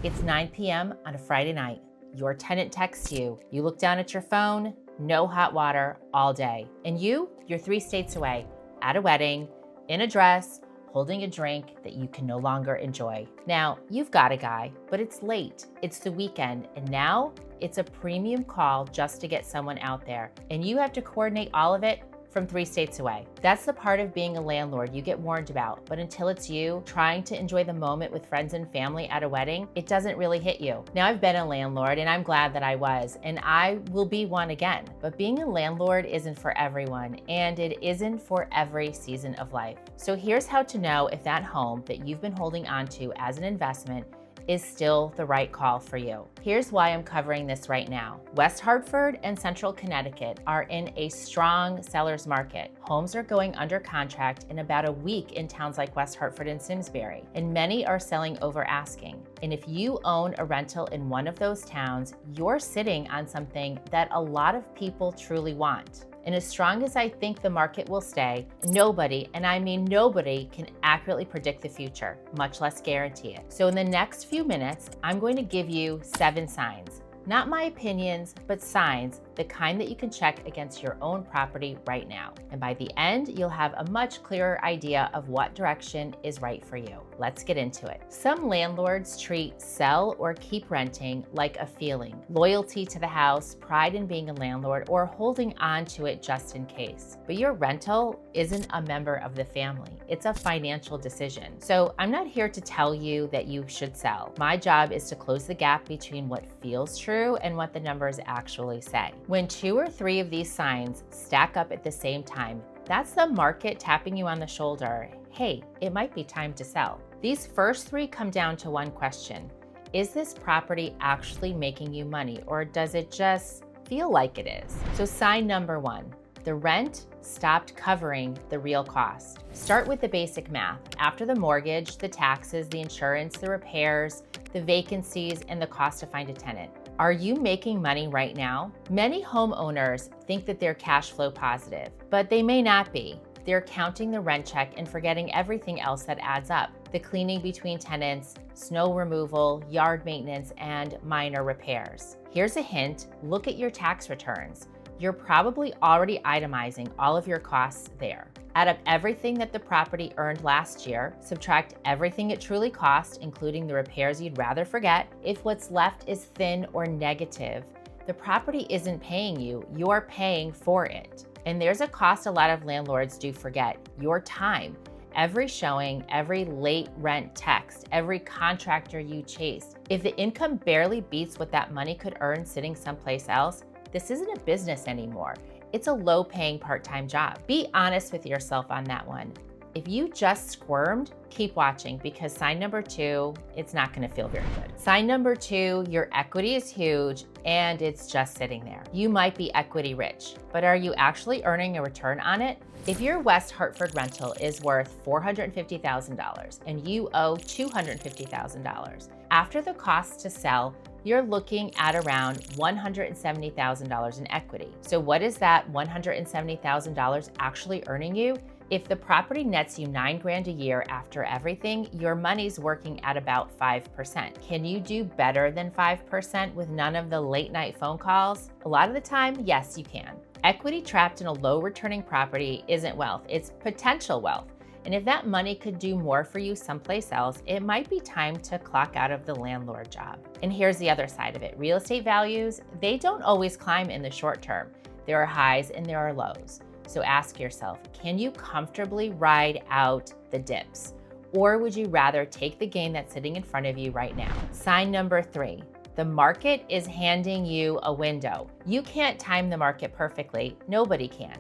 It's 9 p.m. on a Friday night. Your tenant texts you. You look down at your phone, no hot water all day. And you're 3 states away, at a wedding, in a dress, holding a drink that you can no longer enjoy. Now, you've got a guy, but it's late. It's the weekend, and now it's a premium call just to get someone out there. And you have to coordinate all of it from 3 states away. That's the part of being a landlord you get warned about, but until it's you trying to enjoy the moment with friends and family at a wedding, it doesn't really hit you. Now, I've been a landlord and I'm glad that I was, and I will be one again. But being a landlord isn't for everyone, and it isn't for every season of life. So here's how to know if that home that you've been holding on to as an investment is still the right call for you. Here's why I'm covering this right now. West Hartford and Central Connecticut are in a strong seller's market. Homes are going under contract in about a week in towns like West Hartford and Simsbury, and many are selling over asking. And if you own a rental in one of those towns, you're sitting on something that a lot of people truly want. And as strong as I think the market will stay, nobody, and I mean nobody, can accurately predict the future, much less guarantee it. So in the next few minutes, I'm going to give you 7 signs. Not my opinions, but signs, the kind that you can check against your own property right now. And by the end, you'll have a much clearer idea of what direction is right for you. Let's get into it. Some landlords treat sell or keep renting like a feeling, loyalty to the house, pride in being a landlord, or holding on to it just in case. But your rental isn't a member of the family. It's a financial decision. So I'm not here to tell you that you should sell. My job is to close the gap between what feels true and what the numbers actually say. When 2 or 3 of these signs stack up at the same time, that's the market tapping you on the shoulder. Hey, it might be time to sell. These first 3 come down to one question. Is this property actually making you money, or does it just feel like it is? So sign number 1, the rent stopped covering the real cost. Start with the basic math. After the mortgage, the taxes, the insurance, the repairs, the vacancies, and the cost to find a tenant. Are you making money right now? Many homeowners think that they're cash flow positive, but they may not be. They're counting the rent check and forgetting everything else that adds up. The cleaning between tenants, snow removal, yard maintenance, and minor repairs. Here's a hint, look at your tax returns. You're probably already itemizing all of your costs there. Add up everything that the property earned last year, subtract everything it truly cost, including the repairs you'd rather forget. If what's left is thin or negative, the property isn't paying you, you're paying for it. And there's a cost a lot of landlords do forget, your time. Every showing, every late rent text, every contractor you chase. If the income barely beats what that money could earn sitting someplace else, this isn't a business anymore. It's a low-paying part-time job. Be honest with yourself on that one. If you just squirmed, keep watching, because sign number 2, it's not gonna feel very good. Sign number 2, your equity is huge and it's just sitting there. You might be equity rich, but are you actually earning a return on it? If your West Hartford rental is worth $450,000 and you owe $250,000, after the cost to sell, you're looking at around $170,000 in equity. So what is that $170,000 actually earning you? If the property nets you $9,000 a year after everything, your money's working at about 5%. Can you do better than 5% with none of the late night phone calls? A lot of the time, yes, you can. Equity trapped in a low returning property isn't wealth, it's potential wealth. And if that money could do more for you someplace else, it might be time to clock out of the landlord job. And here's the other side of it. Real estate values, they don't always climb in the short term. There are highs and there are lows. So ask yourself, can you comfortably ride out the dips? Or would you rather take the gain that's sitting in front of you right now? Sign number 3, the market is handing you a window. You can't time the market perfectly, nobody can.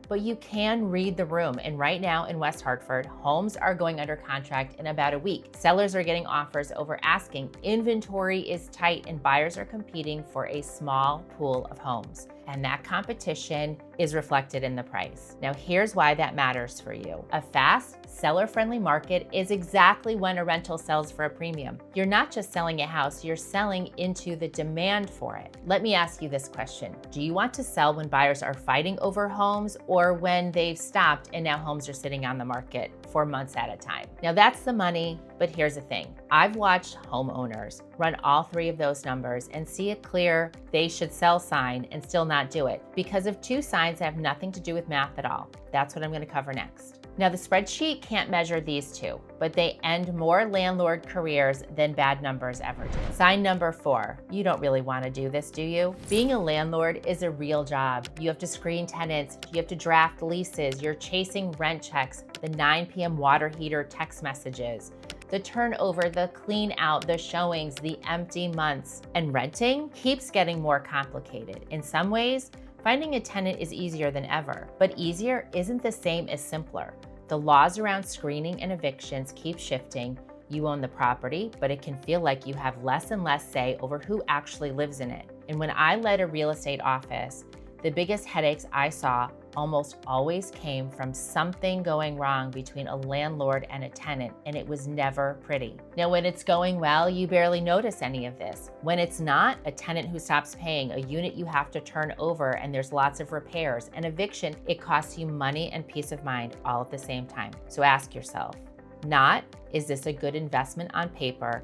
But you can read the room. And right now in West Hartford, homes are going under contract in about a week. Sellers are getting offers over asking. Inventory is tight and buyers are competing for a small pool of homes. And that competition is reflected in the price. Now here's why that matters for you. A fast, seller-friendly market is exactly when a rental sells for a premium. You're not just selling a house, you're selling into the demand for it. Let me ask you this question. Do you want to sell when buyers are fighting over homes, or when they've stopped and now homes are sitting on the market for months at a time. Now that's the money, but here's the thing. I've watched homeowners run all three of those numbers and see a clear they should sell sign and still not do it because of two signs that have nothing to do with math at all. That's what I'm going to cover next. Now the spreadsheet can't measure these two, but they end more landlord careers than bad numbers ever do. Sign number 4, you don't really want to do this, do you? Being a landlord is a real job. You have to screen tenants, you have to draft leases, you're chasing rent checks, the 9 p.m. water heater text messages, the turnover, the clean out, the showings, the empty months. And renting keeps getting more complicated. In some ways, finding a tenant is easier than ever, but easier isn't the same as simpler. The laws around screening and evictions keep shifting. You own the property, but it can feel like you have less and less say over who actually lives in it. And when I led a real estate office, the biggest headaches I saw almost always came from something going wrong between a landlord and a tenant, and it was never pretty. Now, when it's going well, you barely notice any of this. When it's not, a tenant who stops paying, a unit you have to turn over, and there's lots of repairs, an eviction, it costs you money and peace of mind all at the same time. So ask yourself, not, is this a good investment on paper,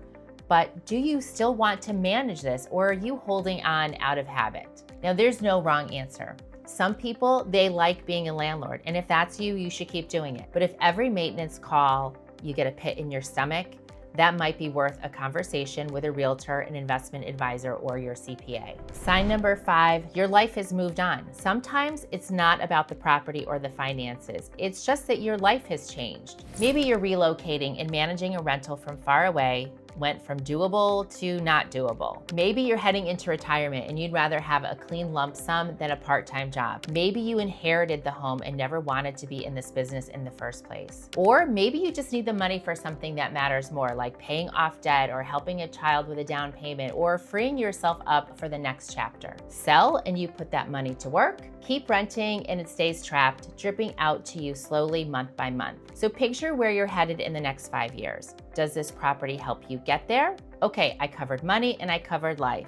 but do you still want to manage this, or are you holding on out of habit? Now, there's no wrong answer. Some people, they like being a landlord, and if that's you, you should keep doing it. But if every maintenance call you get a pit in your stomach, that might be worth a conversation with a realtor, an investment advisor, or your CPA. Sign number 5, your life has moved on. Sometimes it's not about the property or the finances. It's just that your life has changed. Maybe you're relocating and managing a rental from far away went from doable to not doable. Maybe you're heading into retirement and you'd rather have a clean lump sum than a part-time job. Maybe you inherited the home and never wanted to be in this business in the first place. Or maybe you just need the money for something that matters more, like paying off debt or helping a child with a down payment or freeing yourself up for the next chapter. Sell and you put that money to work. Keep renting and it stays trapped, dripping out to you slowly month by month. So picture where you're headed in the next 5 years. Does this property help you get there? Okay, I covered money and I covered life.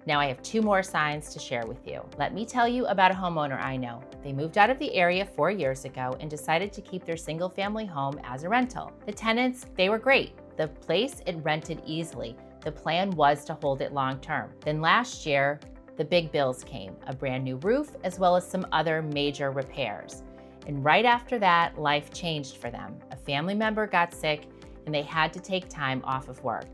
Now I have 2 more signs to share with you. Let me tell you about a homeowner I know. They moved out of the area 4 years ago and decided to keep their single family home as a rental. The tenants, they were great. The place, it rented easily. The plan was to hold it long term. Then last year, the big bills came, a brand new roof, as well as some other major repairs. And right after that, life changed for them. A family member got sick and they had to take time off of work.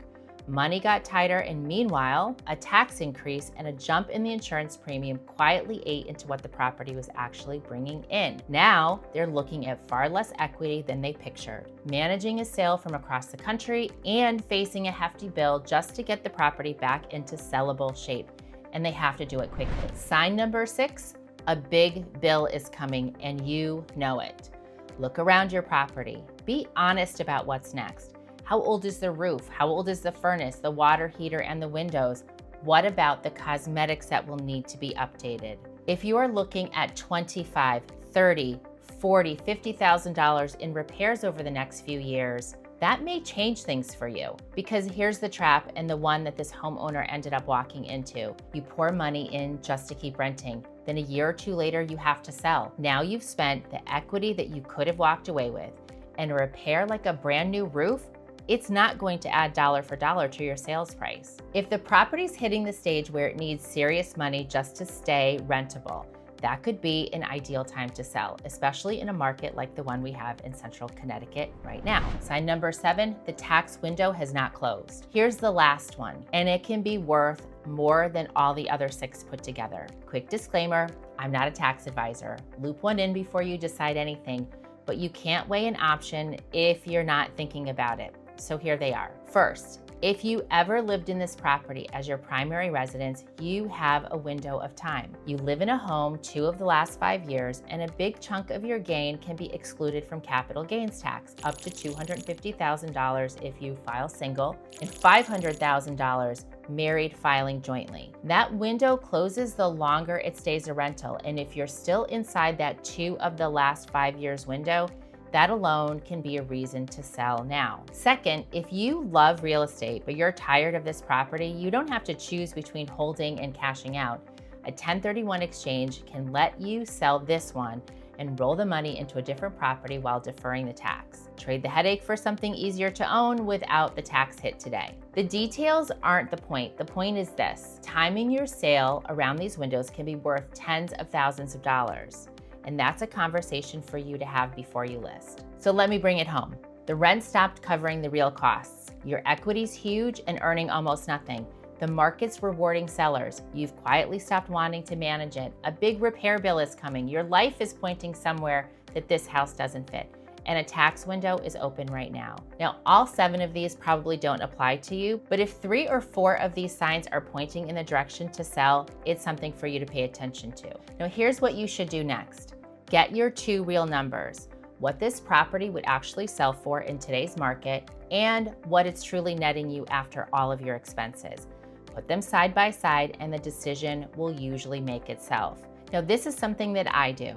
Money got tighter, and meanwhile, a tax increase and a jump in the insurance premium quietly ate into what the property was actually bringing in. Now, they're looking at far less equity than they pictured, managing a sale from across the country and facing a hefty bill just to get the property back into sellable shape. And they have to do it quickly. Sign number 6, a big bill is coming and you know it. Look around your property. Be honest about what's next. How old is the roof? How old is the furnace, the water heater, and the windows? What about the cosmetics that will need to be updated? If you are looking at $25,000, $30,000, $40,000, $50,000 in repairs over the next few years, that may change things for you. Because here's the trap, and the one that this homeowner ended up walking into. You pour money in just to keep renting. Then a year or 2 later, you have to sell. Now you've spent the equity that you could have walked away with. And a repair like a brand new roof, it's not going to add dollar for dollar to your sales price. If the property's hitting the stage where it needs serious money just to stay rentable, that could be an ideal time to sell, especially in a market like the one we have in central Connecticut right now. Sign number 7, the tax window has not closed. Here's the last one, and it can be worth more than all the other 6 put together. Quick disclaimer, I'm not a tax advisor. Loop one in before you decide anything, but you can't weigh an option if you're not thinking about it. So here they are. First, if you ever lived in this property as your primary residence, you have a window of time. You live in a home 2 of the last 5 years, and a big chunk of your gain can be excluded from capital gains tax, up to $250,000 if you file single, and $500,000 married filing jointly. That window closes the longer it stays a rental, and if you're still inside that 2 of the last 5 years window, that alone can be a reason to sell now. Second, if you love real estate, but you're tired of this property, you don't have to choose between holding and cashing out. A 1031 exchange can let you sell this one and roll the money into a different property while deferring the tax. Trade the headache for something easier to own without the tax hit today. The details aren't the point. The point is this: timing your sale around these windows can be worth tens of thousands of dollars. And that's a conversation for you to have before you list. So let me bring it home. The rent stopped covering the real costs. Your equity's huge and earning almost nothing. The market's rewarding sellers. You've quietly stopped wanting to manage it. A big repair bill is coming. Your life is pointing somewhere that this house doesn't fit. And a tax window is open right now. Now, all 7 of these probably don't apply to you, but if 3 or 4 of these signs are pointing in the direction to sell, it's something for you to pay attention to. Now, here's what you should do next. Get your 2 real numbers: what this property would actually sell for in today's market and what it's truly netting you after all of your expenses. Put them side by side and the decision will usually make itself. Now, this is something that I do.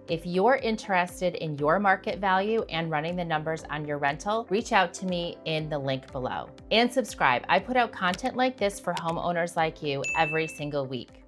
If you're interested in your market value and running the numbers on your rental, reach out to me in the link below. And subscribe. I put out content like this for homeowners like you every single week.